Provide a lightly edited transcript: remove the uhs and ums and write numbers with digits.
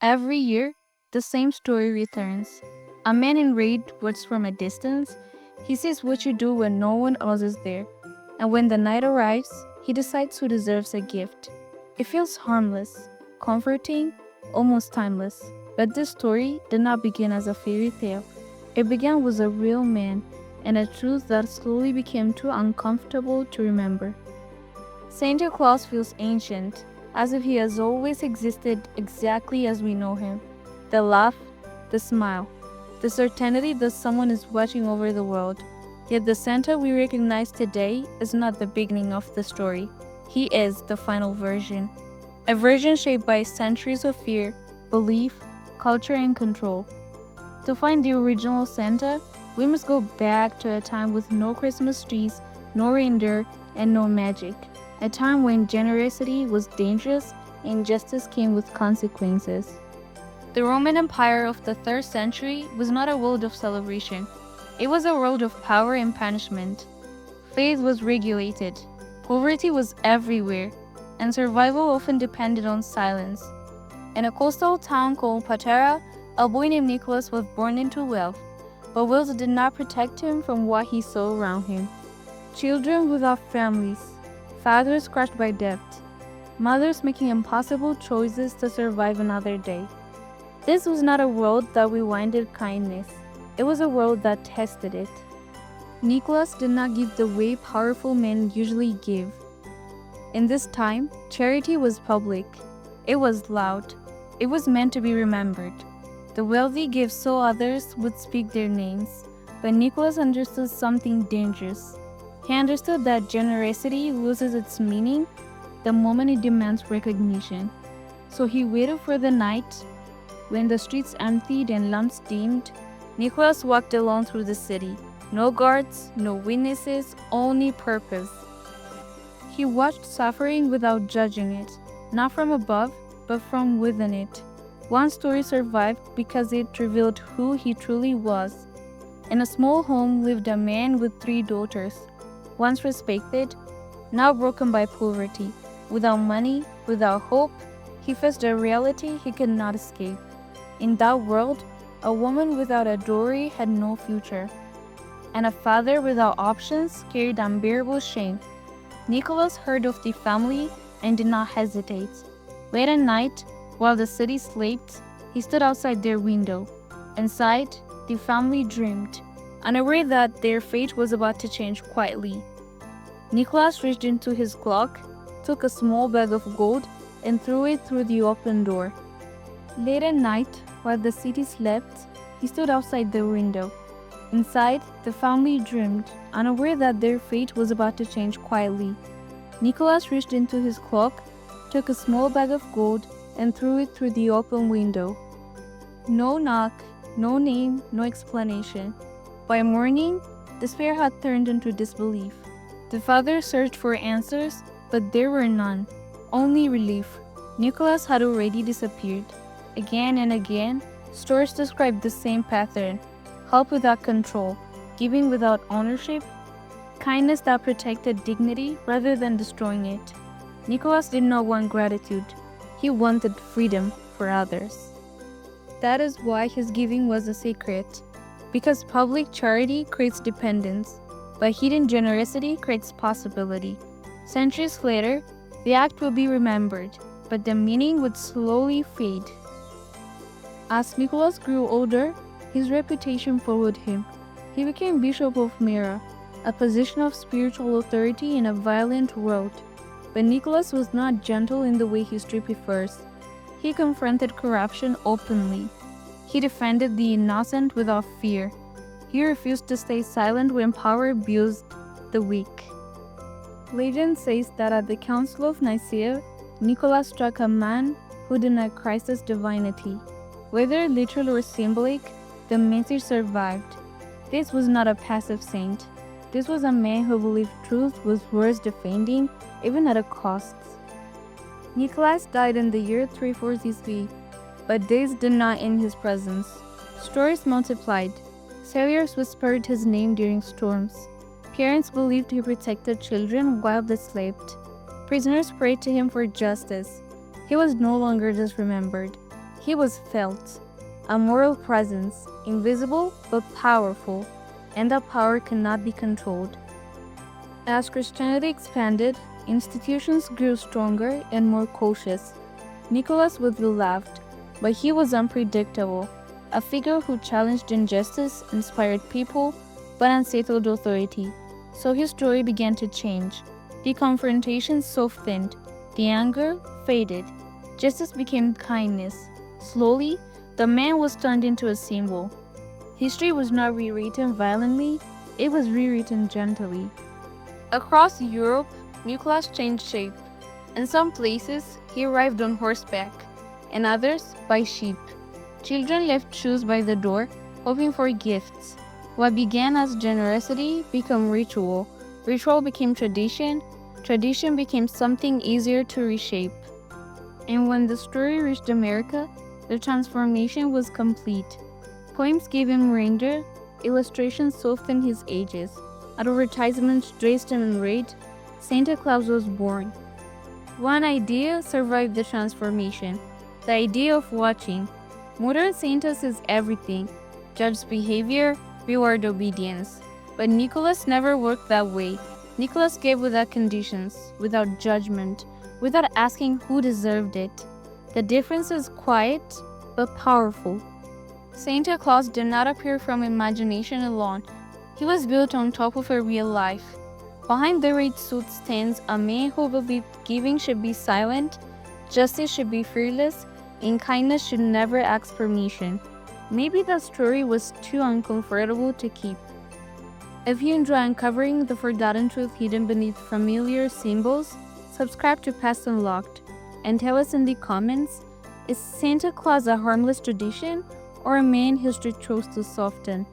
Every year, the same story returns. A man in red watches from a distance. He sees what you do when no one else is there. And when the night arrives, he decides who deserves a gift. It feels harmless, comforting, almost timeless. But this story did not begin as a fairy tale. It began with a real man and a truth that slowly became too uncomfortable to remember. Santa Claus feels ancient, as if he has always existed exactly as we know him. The laugh, the smile, the certainty that someone is watching over the world. Yet the Santa we recognize today is not the beginning of the story. He is the final version. A version shaped by centuries of fear, belief, culture, and control. To find the original Santa, we must go back to a time with no Christmas trees, no reindeer, and no magic. A time when generosity was dangerous and justice came with consequences. The Roman Empire of the 3rd century was not a world of celebration. It was a world of power and punishment. Faith was regulated, poverty was everywhere, and survival often depended on silence. In a coastal town called Patara, a boy named Nicholas was born into wealth, but wealth did not protect him from what he saw around him. Children without families, fathers crushed by debt, mothers making impossible choices to survive another day. This was not a world that rewarded kindness. It was a world that tested it. Nicholas did not give the way powerful men usually give. In this time, charity was public. It was loud. It was meant to be remembered. The wealthy gave so others would speak their names. But Nicholas understood something dangerous. He understood that generosity loses its meaning the moment it demands recognition. So he waited for the night. When the streets emptied and lamps dimmed, Nicholas walked alone through the city. No guards, no witnesses, only purpose. He watched suffering without judging it, not from above, but from within it. One story survived because it revealed who he truly was. In a small home lived a man with 3 daughters. Once respected, now broken by poverty. Without money, without hope, he faced a reality he could not escape. In that world, a woman without a dowry had no future, and a father without options carried unbearable shame. Nicholas heard of the family and did not hesitate. Late at night, while the city slept, he stood outside their window. Inside, the family dreamed, unaware that their fate was about to change quietly. Nicholas reached into his cloak, took a small bag of gold, and threw it through the open door. Late at night, while the city slept, he stood outside the window. Inside, the family dreamed, unaware that their fate was about to change quietly. Nicholas reached into his cloak, took a small bag of gold, and threw it through the open window. No knock, no name, no explanation. By morning, despair had turned into disbelief. The father searched for answers, but there were none, only relief. Nicholas had already disappeared. Again and again, stories described the same pattern: help without control, giving without ownership, kindness that protected dignity rather than destroying it. Nicholas did not want gratitude. He wanted freedom for others. That is why his giving was a secret, because public charity creates dependence, but hidden generosity creates possibility. Centuries later, the act will be remembered, but the meaning would slowly fade. As Nicholas grew older, his reputation followed him. He became Bishop of Myra, a position of spiritual authority in a violent world. But Nicholas was not gentle in the way history prefers. He confronted corruption openly. He defended the innocent without fear. He refused to stay silent when power abused the weak. Legend says that at the Council of Nicaea, Nicholas struck a man who denied Christ's divinity. Whether literal or symbolic, the message survived. This was not a passive saint. This was a man who believed truth was worth defending, even at a cost. Nicholas died in the year 343, but days did not end his presence. Stories multiplied. Sailors whispered his name during storms. Parents believed he protected children while they slept. Prisoners prayed to him for justice. He was no longer just remembered. He was felt, a moral presence, invisible but powerful, and that power cannot be controlled. As Christianity expanded, institutions grew stronger and more cautious. Nicholas would be loved, but he was unpredictable, a figure who challenged injustice, inspired people, but unsettled authority. So his story began to change. The confrontations softened, the anger faded, justice became kindness. Slowly, the man was turned into a symbol. History was not rewritten violently, it was rewritten gently. Across Europe, Nicholas changed shape. In some places, he arrived on horseback, in others, by sheep. Children left shoes by the door, hoping for gifts. What began as generosity became ritual. Ritual became tradition. Tradition became something easier to reshape. And when the story reached America, the transformation was complete. Poems gave him reindeer, illustrations softened his edges, advertisements dressed him in red. Santa Claus was born. One idea survived the transformation, the idea of watching. Modern Santa says everything, judge behavior, reward obedience. But Nicholas never worked that way. Nicholas gave without conditions, without judgment, without asking who deserved it. The difference is quiet, but powerful. Santa Claus did not appear from imagination alone. He was built on top of a real life. Behind the red suit stands a man who believed giving should be silent, justice should be fearless, and kindness should never ask permission. Maybe that story was too uncomfortable to keep. If you enjoy uncovering the forgotten truth hidden beneath familiar symbols, subscribe to Past Unlocked and tell us in the comments, is Santa Claus a harmless tradition or a man history chose to soften?